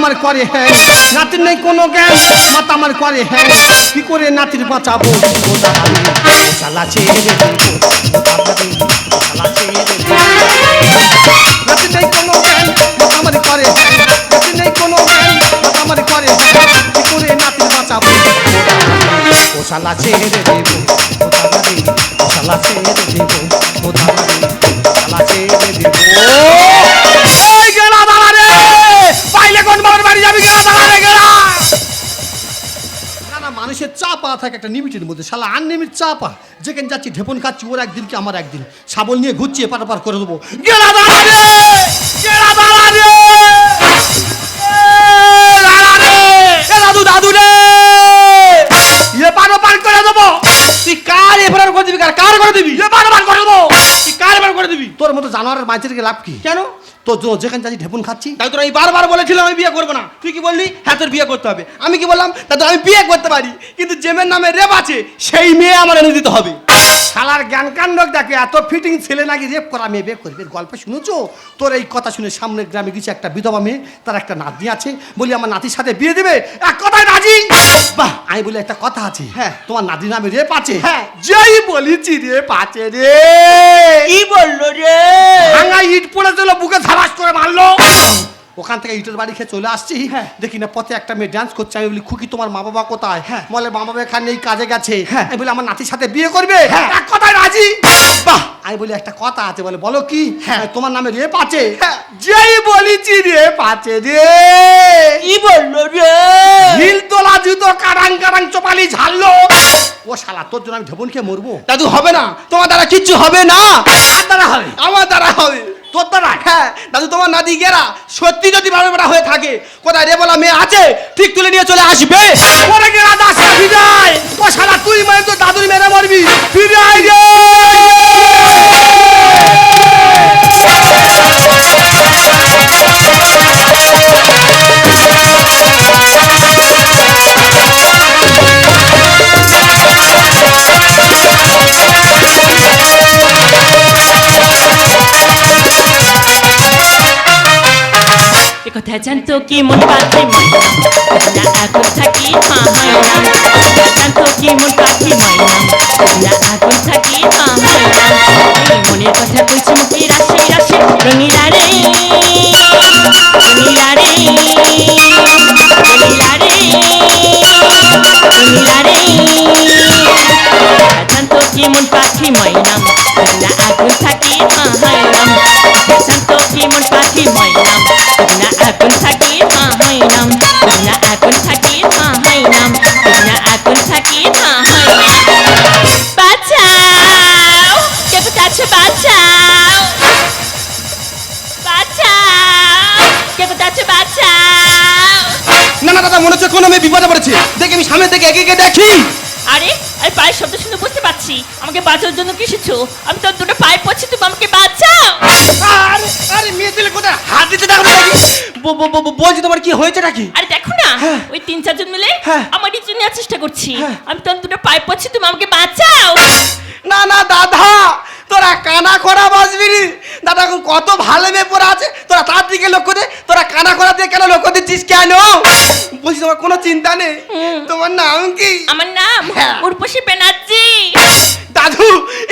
আমার করে হ্যাঁ, নাতির নেই কোনো জ্ঞান, মাথা আমার করে হ্যাঁ, কি করে নাতির বাঁচাবো ও দাদা রে, শালা ছেড়ে দে ও দাদা রে, শালা ছেড়ে দে। নাতির নেই কোনো জ্ঞান, মাথা আমার করে হ্যাঁ, নাতির নেই কোনো জ্ঞান, মাথা আমার করে হ্যাঁ, কি করে নাতির বাঁচাবো ও শালা ছেড়ে দেবো ও দাদা রে, শালা ছেড়ে দেবো ও দাদা রে, শালা ছেড়ে দেবো। এই গেলা দাদা রে, পাইলে কোন বাবার বাড়ি যাবি গেলা দাদা রে গেলা। না না, মানুষের চাপা থাকে একটা লিমিটের মধ্যে, শালা আনলিমিট চাপা, যেখানে যাচ্ছি ঢেপন খাচ্ছি, ওর একদিন কি আমার একদিন, শাবল নিয়ে ঘুরছি এপার ওপার করে দেবো গেলা দাদা রে, গেলা দাদা রে, দাদু দাদু রে, এপার ওপার করে দেবো। তুই কার এপার করে দিবি, কার করে দিবি, এপার ওপার করে দেবো, তুই কার এপার করে দিবি। তোর মতো জানোয়ারের মাঝে লাভ কি? কেন তো যেখানে যাচ্ছি ঢেপন খাচ্ছি। তাই তোর আমি বারবার বলেছিলাম আমি বিয়ে করবো না, তুই কি বললি হ্যাঁ তোর বিয়ে করতে হবে। আমি কি বললাম দাদু আমি বিয়ে করতে পারি, কিন্তু যে মেয়ের নামে রেপ আছে সেই মেয়ে আমার এনে দিতে হবে। শালার জ্ঞান কাণ্ডক দেখে, এত ফিটিং ছেলে নাকি রেপ করা মেয়ে বিয়ে করবে। গল্প শুনেছো? তোর এই কথা শুনে সামনের গ্রামে গেছে একটা বিধবা মেয়ে, তার একটা নাতনি আছে, বলি আমার নাতির সাথে বিয়ে দেবে, এক কথায় রাজি। বাহ, আমি বলি একটা কথা আছে হ্যাঁ, তোমার নাতির নামে রেপ আছে হ্যাঁ, যেই বলেছি রেপ আছে রে। কি বললো রে? ভাঙা ইট পড়েছিল, বুকে ধারাস করে মারলো। ওখান থেকে ইটের বাড়ি খেয়ে চলে আসছি হ্যাঁ, দেখি না পথে একটা মেয়ে ডান্স করছে। আমি বলি খুকি তোমার মা বাবা কোথায়? হ্যাঁ, বলে মা বাবা এখানে এই কাজে গেছে। হ্যাঁ, আমি বলি আমার নাতির সাথে বিয়ে করবে, এক কথায় রাজি। বাহ, আমি বলি একটা কথা আছে, বলে বলো কি? হ্যাঁ, তোমার নামে রেপ আছে। যেই বলেছি রেপ আছে রে। কি বললো রে? হিল তোলা জুতো কারাং কারাং চপালি ঝাললো। ও শালা, তোর জন্য আমি ঢেপন খেয়ে মরবো। দাদু হবে না, তোমার দ্বারা কিচ্ছু হবে না। কার দ্বারা হবে? আমার দ্বারা হবে। তোর দ্বারা? হ্যাঁ দাদু, তোমার নাতি গেরা সত্যি যদি বারোটা হয়ে থাকে, কোথায় রে বলা মেয়ে আছে ঠিক তুলে নিয়ে চলে আসবে। ওরে গেলা দাস ফিরে আয়। ও শালা তুই মেরে তো দাদুর মেরে মরবি, ফিরে আয় রে। কথা জানতো কি মন পাখি ময়না, না আগুন থাকি মা হয়না। জানতো কি মন পাখি ময়না, না আগুন থাকি মা হয়না। এই মনের কথা কইছি মুখে রাশি রাশি, রঙিলা রে রঙিলা রে রঙিলা রে রঙিলা রে। জানতো কি মন পাখি ময়না, না আগুন থাকি মা হয়না। জানতো কি মন পাখি ময়না, না আগুন থাকি মা হইলাম, না আগুন থাকি মা হইলাম, না আগুন থাকি মা হইলাম। বাঁচাও, কে কোথায় আছো? বাঁচাও বাঁচাও, কে কোথায় আছো? বাঁচাও। না না দাদা, মনে হচ্ছে কোনো মেয়ে বিপদে পড়েছে। দেখি আমি সামনে থেকে একে একে দেখি। আরে আরে পায়ের শব্দ শুনে বুঝতে পারছি আমাকে বাঁচানোর জন্য কি এসেছো। আমি তো দুটো পায়ে পড়ছি, তুমি আমাকে বাঁচাও। আরে আরে মেয়ে ছেলে কোথায় হাত দিতে দেখো নাকি? বলছি তোমার কি হয়েছে নাকি? আরে দেখো না, ওই 3-4 জন মিলে আমার ইচ্ছে নেওয়ার চেষ্টা করছি। আমি তো দুটো পায়ে পড়ছি, তুমি আমাকে বাঁচাও। না না দাদা, তোরা কানা খোরা বাজবি নি। দাদা এখন কত ভালো মেয়ে পড়া আছে, তোরা তার দিকে লক্ষ্য দে। তোরা কানা খোরা দিয়ে কেন লক্ষ্য দিচ্ছিস কেন? বলছি তোমার কোনো চিন্তা নেই। তোমার নাম কি? আমার নাম উর্বশী ব্যানার্জি। দাদু,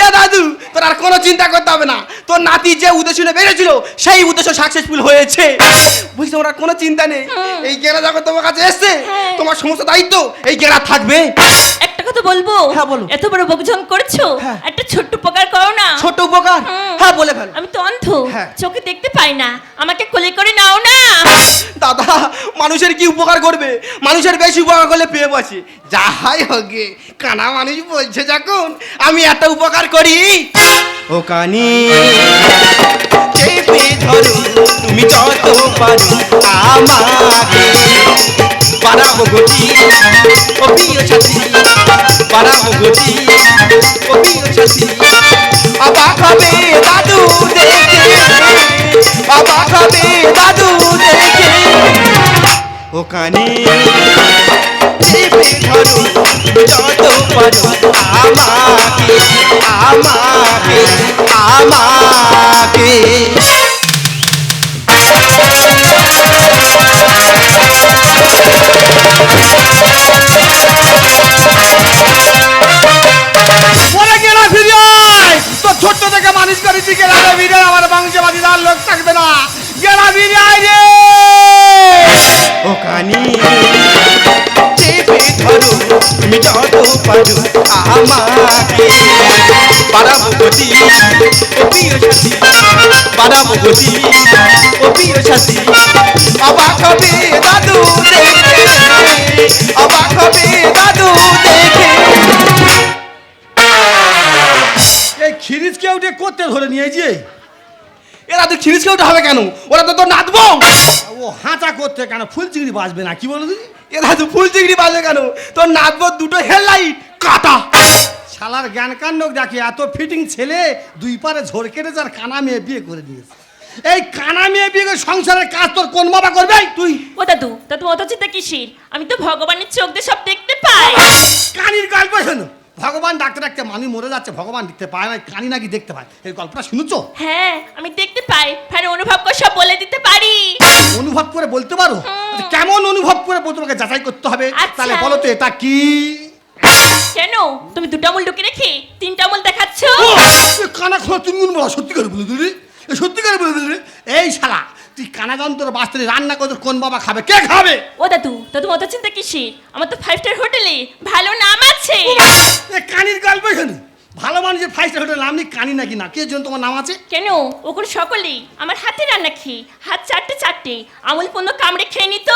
এ দাদু, তোর আর কোনো চিন্তা করতে হবে না। তোর নাতি যে উদ্দেশ্য নিয়ে বেরিয়েছিল সেই উদ্দেশ্য সাকসেসফুল হয়েছে। বুঝলি, তোমার কোনো চিন্তা নেই। এই গেরা যখন তোমার কাছে এসছে, তোমার সমস্ত দায়িত্ব এই গেরা থাকবে। একটা কথা বলবো? হ্যাঁ বলো। এত বড় বকঝং করছো, একটা ছোট্ট উপকার করো না। ছোট উপকার? হ্যাঁ বলে ফেলো। আমি তো অন্ধ, চোখে দেখতে পাই না, আমাকে কোলে করে নাও না। দাদা, মানুষের কি উপকার করবে? মানুষের বেশি উপকার করলে পেয়ে বসে। যাই হোক, কানা মানুষ বলছে যখন, আমি একটা উপকার করি। ও কানি চেপে ধরো তুমি যত পারো আমাকে, বাড়াবো গতি ও প্রিয় সাথী, বাড়াবো গতি ও প্রিয় সাথী। অবাক হবে দাদু দেখে, অবাক হবে দাদু দেখে। ও কানে চেপে ধরো যত পারো আমাকে, আমাকে, আমাকে। ফিরে আয় রে। ও কানি চেপে ধরো তুমি যত পারো আমাকে পারাবো গতি ও প্রিয় সাথী পারাবো গতি ও প্রিয় সাথী অবাক হবে দাদু দেখে অবাক হবে দাদু দেখে এই খিরিজকে উঠে করতে ধরে নিয়েছি। এরা তো খিরিজ কেউটা হবে কেন? ওরা তো তোর নাচবো। ও হাঁচা করতে কেন ফুল চিংড়ি বাজবে না কি বলো তুমি? এরা তো ফুল চিংড়ি বাজে কেন? তোর নাচবো দুটো হেডলাইট কাটা। শালার জ্ঞান কাণ্ড দেখি এত ফিটিং ছেলে দুই পারে ঝোর কেটে যার কানা মেয়ে বিয়ে করে দিয়েছে। এই কানা মেয়ে বিয়ে করে সংসারের কাজ তোর কোন বাবা করবে? তুই ও দাদু দাদু অত চিন্তা কিসের? আমি তো ভগবানের চোখ দিয়ে সব দেখতে পাই। কানির গল্প শোনো। ভগবান ডাক্তার একটা মানুষ মরে যাচ্ছে, ভগবান দেখতে পায় না, কানি নাকি দেখতে পায়। এই গল্পটা শুনেছো? হ্যাঁ আমি দেখতে পাই, ফের অনুভব করে সব বলে দিতে পারি। অনুভব করে বলতে পারো? আচ্ছা, কেমন অনুভব করে তোমাকে যাচাই করতে হবে? আচ্ছা। তাহলে বলো তো এটা কি? কেন তুমি দুটো আঙুল লুকিয়ে রেখে তিনটা আঙুল দেখাচ্ছ? কানা খোলা তুমি বলো, সত্যি করে বলে দিলি, সত্যি করে বলে দিলি। এই শালা তুই কানা যন্ত্র বাঁচতে রান্না করে কোন বাবা খাবে, কে খাবে? ও দাদু দাদু অত চিন্তা কিসের? আমার তো 5 স্টার হোটেলে ভালো নাম আছে। কানির গল্প শোনো। ভালো মানুষের 5 স্টার হোটেল নাম নেই, কানি নাকি না? কে জন্য তোমার নাম আছে? কেন ওগুলো সকলেই আমার হাতে রান্না খেয়ে হাত চারটে চারটে আঙুল পণ্য কামড়ে খেয়ে নিত।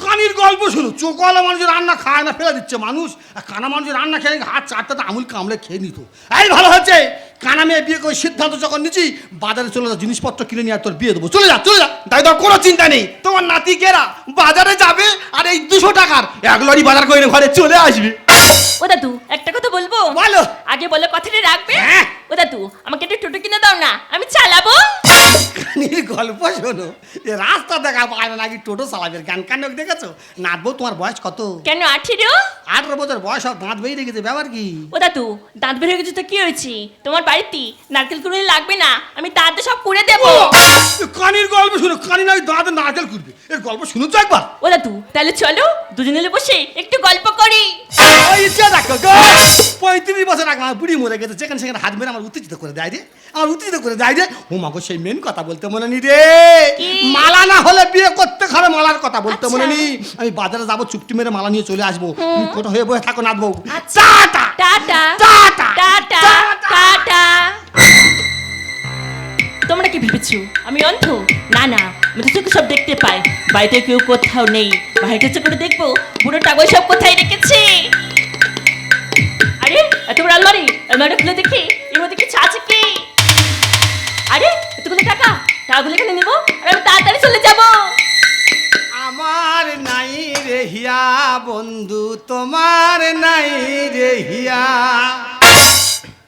কানির গল্প শোনো। চোখওয়ালা মানুষের রান্না খায় না, ফেলে দিচ্ছে মানুষ। আর কানা মানুষের রান্না খেয়ে হাত চারটাতে আমুল কামড়ে খেয়ে নিত। এই ভালো হচ্ছে কানা মেয়ে বিয়ে করে সিদ্ধান্ত যখন নিচ্ছি, বাজারে চলে যা, জিনিসপত্র কিনে নিয়ে আর তোর বিয়ে দেবো। চলে যা চলে যা। তাই তো কোনো চিন্তা নেই। তোমার নাতি গেরা বাজারে যাবে আর এই 200 টাকার এক লরি বাজার করে ঘরে চলে আসবে। ও দাদু একটা কথা বলবো? বলো। আগে বলো কথাটা রাখবে। হ্যাঁ। ও দাদু আমাকে একটা টোটো কিনে দাও না, আমি চালাবো। কানির গল্প শোনো। এ রাস্তা দেখা পায় না নাকি টোটো চালাবে? গান কান্ড দেখেছো? নাচবো। তোমার বয়স কত? কেন 18? 18 বছর বয়স, সব দাঁত বেরিয়ে গেছে, ব্যাপার কি? ও দাদু দাঁত বের হয়ে গেছে তো কি হয়েছে? তোমার বাড়িতে নারকেল কুড়ি লাগবে না, আমি দাঁত সব কুড়ে দেবো। কানির গল্প শুনো। কানি নাকি দাঁত নারকেল করবে, এর গল্প শুনেছো একবার? ও দাদু তাহলে চলো দুজনে মিলে বসে একটু গল্প করি। ওই ইচ্ছা দেখো গো। 35 বছর আগে আমার বুড়ি মরে গেছে, যেখানে সেখানে হাত মেরে আমার উত্তেজিত করে দেয় রে, আমার উত্তেজিত করে দেয় রে। ও মাগো সেই মেন কথা বলতে মনে নি রে। কি? মালা না হলে বিয়ে করতে হবে, মালার কথা বলতে আচ্ছা। মনে নি। আমি বাজারে যাবো, চুপটি মেরে মালা নিয়ে চলে আসবো। তুমি কোথা হয়ে বসে থাকো, নাচবো। আচ্ছা। Tata tata tata tata tata. তোমরা কি ভেবেছো আমি অন্ধ? না না, আমি তো চোখে সব দেখতে পাই। বাড়িতে কেউ কোথাও নেই, বাইরে চোখ করে দেখবো বুড়ো টাকা সব কোথায় রেখেছে। আরে এত বড় আলমারি, আলমারিটা খুলে দেখি এর মধ্যে কিছু আছে কি? আরে এতগুলো টাকাগুলো এখানে নেবো আর আমি তাড়াতাড়ি চলে যাবো। আমার নাই রে হিয়া বন্ধু, তোমার নাই রে হিয়া।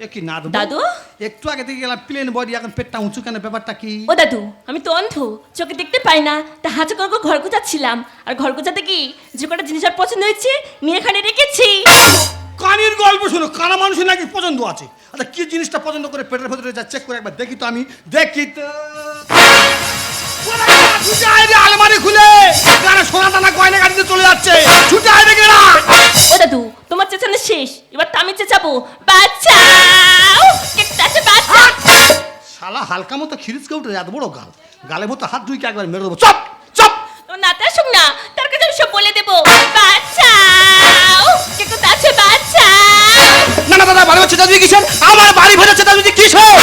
এ কি নাদ দাদু? একটু আগে থেকে গেলাম প্লেন বডি, এখন পেটটা উঁচু কেন, ব্যাপারটা কি? ও দাদু আমি তো অন্ধ, চোখে দেখতে পাই না, তা হাঁচু করে ঘর গোছাচ্ছিলাম। আর ঘর গোছাতে কি যে কটা জিনিস আর পছন্দ হয়েছে নিয়ে এখানে রেখেছি। কানির গল্প শোনো। কানা মানুষের নাকি পছন্দ আছে। আচ্ছা কি জিনিসটা পছন্দ করে পেটের ভেতরে যা চেক করে একবার দেখি তো, আমি দেখি তো। ছুটে আয় রে, আলমারি খুলে কানা সোনা দানা গয়না গাড়িতে চলে যাচ্ছে। ছুটে আয় রে গেরা। ও দাদু তোমার চেঁচানো শেষ, এবার তো আমি চেঁচাবো, বাঁচাও কেকটা আছে, বাঁচাও। শালা হালকা মতো খিরিজকে উঠে এত বড় গাল, গালে মতো হাত ধুইকে একবার মেরে দেবো। Chop chop. তোমার নাতে আসুক না, তার কাছে আমি সব বলে দেবো, বাঁচাও কেকটা আছে, বাঁচাও। না না দাদা, বাড়ি হচ্ছে দাদু কিসের? আমার বাড়ি ভেজাচ্ছে দাদু কিসের?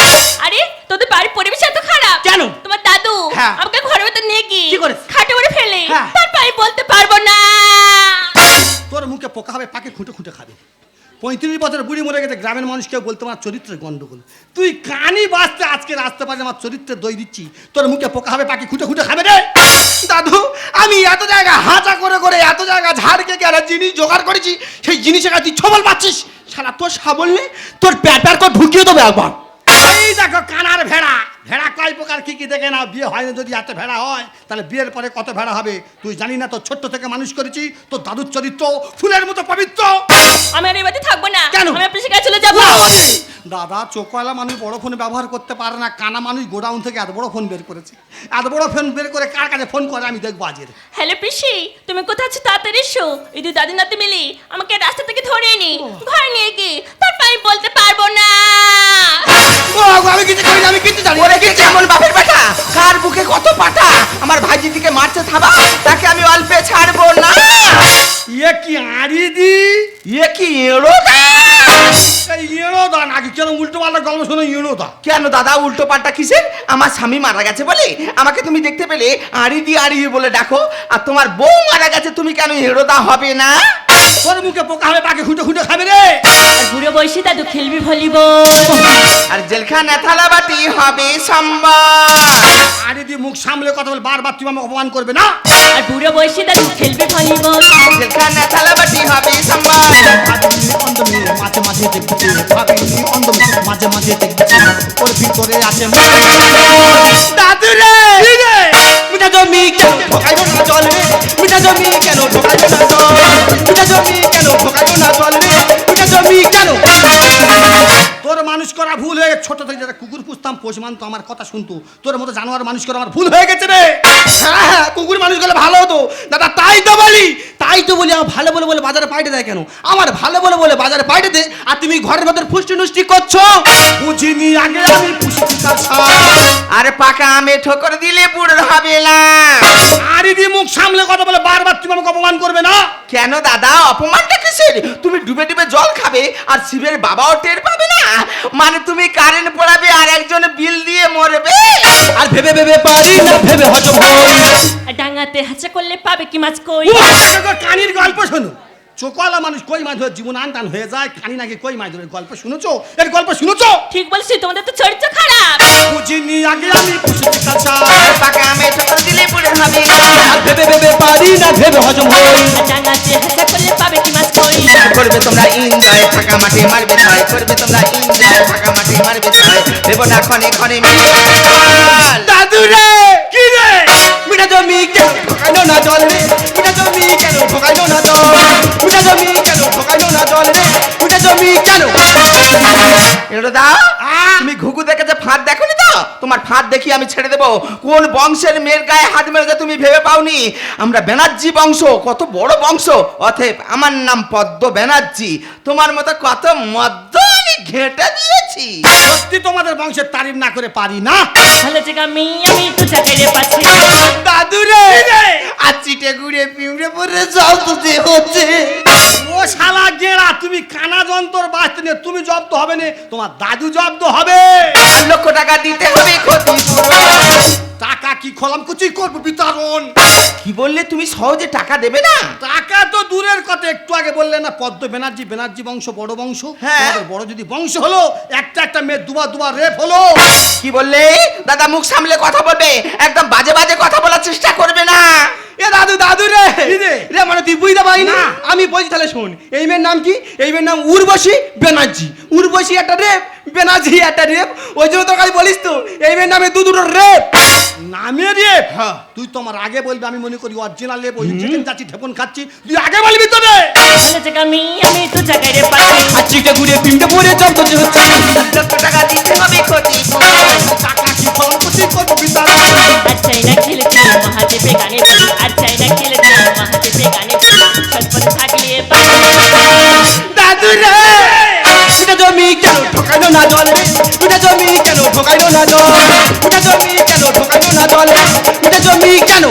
আরে তোদের বাড়ির পরিবেশ এত খারাপ কেন? তোমার দাদু হ্যাঁ। আমাকে ঘরের ভেতর নিয়ে গিয়ে কি করেছে? খাটে করে ফেলে, হ্যাঁ। তারপর আমি বলতে পারবো না। তোর মুখে পোকা হবে, পাকে খুঁটে খুঁটে খাবে। 35 বছর বুড়ি মরে গেছে, গ্রামের মানুষ কেউ বলতে আমার চরিত্রের গন্ডগোল। তুই কানি বাঁচতে আজকে রাস্তা পাশে আমার চরিত্রের দই দিচ্ছি, তোর মুখে পোকা হবে, পাকে খুঁটে খুঁটে খাবে রে। দাদু আমি এত জায়গা হাঁচা করে করে এত জায়গা ঝাড়কে গেলে জিনিস জোগাড় করেছি, সেই জিনিসের কাছে তুই ছবল পাচ্ছিস। শালা তোর সাবল নেই, তোর প্যাটার করে ঢুকিয়ে দেবে একবার। এই দেখো কানার ভেড়া। ভেড়া কয় প্রকার কি কি দেখে না, বিয়ে হয় না যদি এত ভেড়া হয় তাহলে বিয়ের পরে কত ভেড়া হবে তুই জানি না? তোর ছোট্ট থেকে মানুষ করেছি, তোর দাদুর চরিত্র ফুলের মতো পবিত্র। আমি আর এই বাড়িতে থাকবো না। কেন? আমি অফিসে কাছে চলে যাবো। দাদা চোখওয়ালা মানুষ বড় ফোন ব্যবহার করতে পারে না, কানা মানুষ গোডাউন থেকে এত বড় ফোন বের করেছে। এত বড় ফোন বের করে কার কাছে ফোন করে আমি দেখবো আজের। হ্যালো পিসি, তুমি কোথায় আছো? তাড়াতাড়ি এসো। এই দুই দাদি নাতি মিলি আমাকে রাস্তা থেকে ধরে নি ঘরে নিয়ে গিয়ে, তারপর আমি বলতে পারবো না। ও আমি কিছু করি না, আমি কিছু জানি না। ওরে কি কেমন বাপের বেটা, কার বুকে কত পাটা। আছে থাবা, তাকে আমি অল্পে ছাড়বো না। ইয়ে কি আড়ি দি ইয়ে কি এড়ো দা? এই ইয়েরো দা নাকি কেন উল্টো পাল্টা গল্প শোনো ইয়েরো দা? কেন দাদা উল্টো পাল্টা কিসের? আমার স্বামী মারা গেছে বলে আমাকে তুমি দেখতে পেলে আড়ি বলে ডাকো, আর তোমার বউ মারা গেছে তুমি কেন এড়োদা হবে না? তোর মুখে পোকা হবে, পাকে খুঁটে খুঁটে খাবে রে। আর বুড়ো বয়সে দাদু খেলবি ভলিবল। আর জেলখানা থালাবাটি হবে সম্বল। আড়ি দি মুখ সামলে কথা বল, বারবার তুমি আমাকে অপমান করবে না। আর বুড়ো বয়সে দাদু খেলবি ভলিবল। জেলখানা থালাবাটি হবে সম্বল। ভাবিনি অন্ধমির মাঝে মাঝে দেখছি, ভাবিনি অন্ধমির মাঝে মাঝে দেখছি, ওর ভিতরে আছে দাদু রে কি রে? মিঠা জমি কেন ঢোকাইলো না জল রে? মিঠা জমি কেন ঢোকাইলো না জল? মিঠা জমি কেন ঢোকাইলো না জল রে? মিঠা জমি কেন? তোর মানুষ করা ভুল হয়ে গেছে। ছোট থেকে যারা কুকুর পুষতাম পোষ মানতো, আমার কথা শুনতো, তোর মতো জানোয়ার মানুষ করা আমার ভুল হয়ে গেছে রে। হ্যাঁ কুকুর মানুষ গেলে ভালো হতো দাদা, তাই তো বলি আমার ভালো বলে বলে বাজারে পাইটে দেয় কেন? আমার ভালো বলে বলে বাজারে পাইটে দে, আর তুমি ঘরের ভেতর ফুষ্টি নুষ্টি করছো। বুঝিনি আগে আমি পুষেছি তার সাপ। আরে পাকা আমে ঠোকর দিলে বুড়োর হবে না। আরে দি মুখ সামলে কথা বলে, বারবার তুমি আমাকে অপমান করবে না। কেন দাদা অপমানটা কিসের? তুমি ডুবে ডুবে জল খাবে আর শিবের বাবাও টের পাবে না? মানে তুমি কারেন্ট পড়াবে আর একজন বিল দিয়ে মরবে। আর ভেবে ভেবে পারি না, ভেবে হজম হয়। আর ডাঙাতে হাঁচা করলে পাবে কি মাছ কই। কানির গল্প শোনো। চোখওয়ালা মানুষ কই মাছ ধরে জীবন আনটান হয়ে যায়, কানি নাকি কই মাছ ধরে গল্প শুনেছো? এর গল্প শুনেছো? ঠিক বলছি, তোমাদের তো চরিত্র খারাপ। বুঝিনি আগে আমি পুষেছি তার সাপ। পাকা আমে ঠোকর দিলে বুড়ো হবে। আর ভেবে ভেবে পারি না, ভেবে হজম হয়। আর ডাঙাতে হাঁচা করলে পাবে কি মাছ কই। করবে তোমরা এনজয়, ফাঁকা মাঠে মারবে ছয়। করবে তোমরা এনজয়, ফাঁকা মাঠে মারবে ছয়। দেব না ক্ষণে ক্ষণে দাদু রে কি রে? মিঠা জমি কেন ঢোকাইলো না জল রে? মিঠা জমি কেন ঢোকাইলো না জল? মিঠা জমি কেন ঢোকাইলো না জল রে? মিঠা জমি কেন? এলো দা তুমি ঘুঘু দেখে যে ফাঁদ দেখোনি তো? তোমার ফাঁদ দেখি আমি ছেড়ে দেবো। কোন বংশের মেয়ের গায়ে হাত মেরেছে তুমি ভেবে পাওনি? আমরা ব্যানার্জি বংশ, কত বড় বংশ। অতএব আমার নাম পদ্ম ব্যানার্জি। তোমার মতো কত মদ্য আমি ঘেঁটে দিয়েছি। সত্যি তোমাদের বংশের তারিফ না করে পারি না। ভালো জায়গা আমি তো চাকরি পাচ্ছি। দাদু রে আর চিটে গুড়ে পিউড়ে পরে জল তুলতে হচ্ছে। ও শালা গেরা, তুমি কানা যন্ত্র বাঁচতে নিয়ে তুমি জব্দ হবে না, তোমার দাদু জব্দ হবে। 4 লক্ষ টাকা দিতে হবে ক্ষতিপূরণ। টাকা কি খলাম কুচি করবো বিতরণ। কি বললে তুমি সহজে টাকা দেবে না? টাকা তো দূরের কথা, একটু আগে বললে না পদ্ম ব্যানার্জি, ব্যানার্জি বংশ বড় বংশ। হ্যাঁ। তোমাদের বড় যদি বংশ হলো, একটা মেয়ে দুবার রেপ হলো। কি বললে? দাদা মুখ সামলে কথা বলবে, একদম বাজে বাজে কথা বলার চেষ্টা করবে না। এ দাদু রে কি রে? রে মানে তুই বুঝতে পারি না? না। আমি বলছি তাহলে শোন, এই মেয়ের নাম কি? এই মেয়ের নাম উর্বশী ব্যানার্জি। উর্বশী একটা রেপ, ব্যানার্জি একটা রেপ। ওই জন্য তোর কাছে বলিস তো এই মেয়ের নামে দুটো রেপ। নামে রেপ? হ্যাঁ। তুই তো আমার আগে বলবি, আমি মনে করি অরিজিনাল রেপ। ওই চিকেন চাচ্ছি ঠেপন খাচ্ছি, তুই আগে বলবি তো রে। ভালো জায়গা আমি তো চাকরি পাচ্ছি। আর চিটে ঘুরে পিমটে পরে জল তুলতে হচ্ছে। 4 লক্ষ টাকা দিতে হবে ক্ষতিপূরণ। টাকা কি খলাম কুচি করবো বিতরণ। আর চাইনা খেলেছি মহাদেবে গানে বলি। আর চাইনা খেলেছি মহাদেবে গানে বলি। স্বল্পতে থাকলে পাবে। দাদু রে মিঠা জমি কেন ঢোকাইলো না জল রে? মিঠা জমি কেন ঢোকাইলো না জল? মিঠা জমি কেন ঢোকাইলো না জল রে? মিঠা জমি কেন?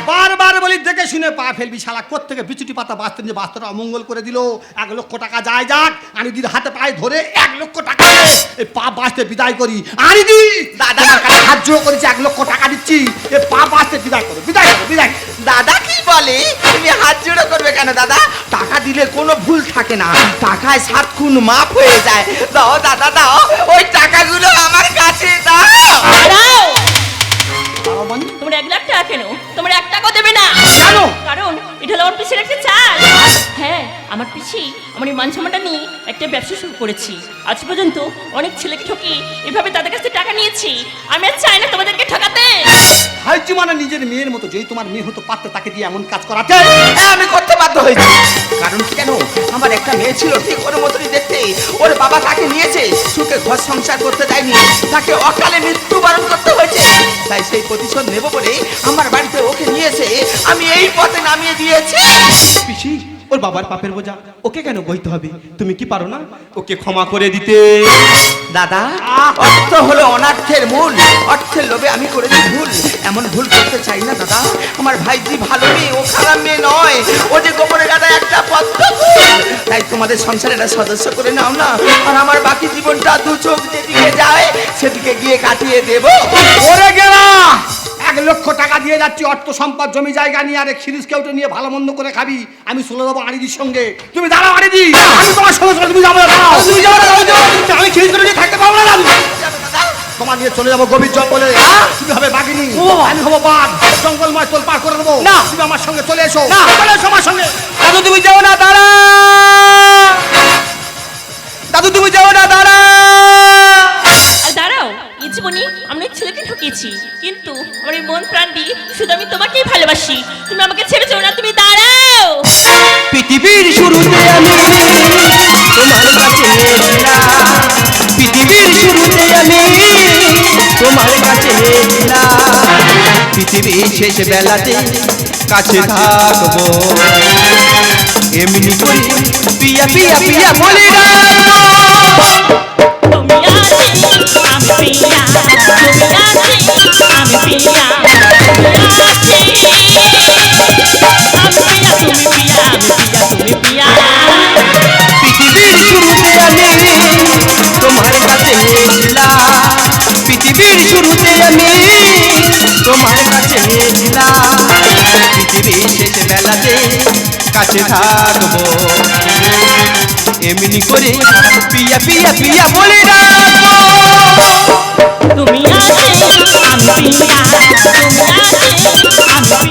বারবার বলি দেখে শুনে পা ফেলবি শালা। কোত্থেকে বিচুটি পাতা বাঁচতে নিয়ে বাস্তটা অমঙ্গল করে দিল। 1 লক্ষ টাকা যায় যাক, আনি দিদির হাতে পায়ে ধরে 1 লক্ষ টাকা দে। এই পা বাঁচতে বিদায় করি। আনি দি দাদা। তোমার কাছে হাত জোড়ো করেছি, 1 লক্ষ টাকা দিচ্ছি। এ পা বাঁচতে বিদায় করো, বিদায় করো, বিদায় করো। দাদা কি বলে? তুমি হাত জোড়ো করবে কেন দাদা? টাকা দিলে কোনো ভুল থাকে না, টাকায় 7 খুন মাফ হয়ে যায়। দাও দাদা দাও, ওই টাকাগুলো আমার কাছে দাও। দাঁড়াও, বাবা মানে তোমরা 1 লাখ টাকা কেন? তোমরা 1 টাকাও দেবে না। কেন? কারণ এটা হলো আমার পিসির একটা চাল। হ্যাঁ, আমার পিসি আমার এই মান সম্মানটা নিয়ে একটা ব্যবসা শুরু করেছি। আজ পর্যন্ত অনেক ছেলেকে ঠকি এভাবে তাদের কাছে টাকা নিয়েছি। আমি আর চাই না তোমাদেরকে ঠকাতে। হাইজি মানে নিজের মেয়ের মতো, যদি তোমার মেয়ে হতো পারতে তাকে দিয়ে এমন কাজ করাতে। হ্যাঁ, আমি করতে বাধ্য হয়েছি। কারণ কেন? আমার একটা মেয়ে ছিল ঠিক ওর মতনই দেখতে। ওর বাবা তাকে নিয়েছে, সুখে ঘর সংসার করতে দেয়নি, তাকে অকালে মৃত্যুবরণ করতে হয়েছে। তাই সেই প্রতিশোধ নেব বলে আমার বাড়িতে ওকে নিয়েছে, আমি এই পথে নামিয়ে দিয়েছি। পিসি ওর বাবার পাপের বোঝা ওকে কেন বইতে হবে? তুমি কি পারো না ওকে ক্ষমা করে দিতে? দাদা, অর্থ হলো অনার্থের মূল। অর্থের লোভে আমি করেছি ভুল, এমন ভুল করতে চাই না দাদা। আমার ভাইজি ভালো মেয়ে, ও খারাপ মেয়ে নয়। ও যে গোপনে দাদা একটা পদ্ম ফুল। তাই তোমাদের সংসারের একটা সদস্য করে নাও না, আর আমার বাকি জীবনটা দু চোখ যেদিকে যায় সেদিকে গিয়ে কাটিয়ে দেবো। ওরে গেলা 1 লক্ষ টাকা দিয়ে যাচ্ছি, অর্থ সম্পদ জমি জায়গা নিয়ে, আরে খিরিস কেউটে নিয়ে ভালো মন্দ করে খাবি। আমি চলে যাবো আড়িদির সঙ্গে। তুমি দাঁড়াও আড়িদি, আমি তোমার সঙ্গে চলে, তুমি যাবো না, দাঁড়াও। তুমি যাও না, তুমি যাও না। আমি খিরিস করে নিয়ে থাকতে পারবো না দাদু। দাদা, তোমার নিয়ে চলে যাবো গভীর জঙ্গলে। তুমি হবে বাঘিনী, আমি হবো বাঘ। জঙ্গলময় তোল পার করে দেবো। না। তুমি আমার সঙ্গে চলে এসো, না। চলে এসো আমার সঙ্গে। দাদু তুমি যাও না, দাঁড়া। দাদু তুমি যাও না, দাঁড়া। আর দাঁড়াও, এই জীবনে আমি অনেক ছেলেকে ঠকিয়েছি, কিন্তু আমার এই মন প্রাণ দিয়ে শুধু আমি তোমাকেই ভালোবাসি। তুমি আমাকে ছেড়ে যাও না, তুমি দাঁড়াও। পৃথিবীর শুরুতে আমি তোমার কাছে এসেছিলাম। পৃথিবীর শুরুতে আমি তোমার কাছে এসেছিলাম। পৃথিবীর শেষ বেলাতে কাছে থাকবো, এমনি করে পিয়া পিয়া পিয়া বলে রাখবো। তুমি আছে আমি প্রিয়া, তুমি আছে আমি প্রিয়া, তুমি আছে আমি প্রিয়া, তুমি প্রিয়া, আমি প্রিয়া, তুমি প্রিয়া। পৃথিবীর শুরুতে আমি তোমার কাছে এসেছিলাম। পৃথিবীর শুরুতে আমি তোমার কাছে এসেছিলাম। পৃথিবীর শেষ বেলাতে কাছে থাকবো, এমনি করে পিয়া পিয়া পিয়া বলে রাখবো। তুমি আছে আমি প্রিয়া, তুমি আছে আমি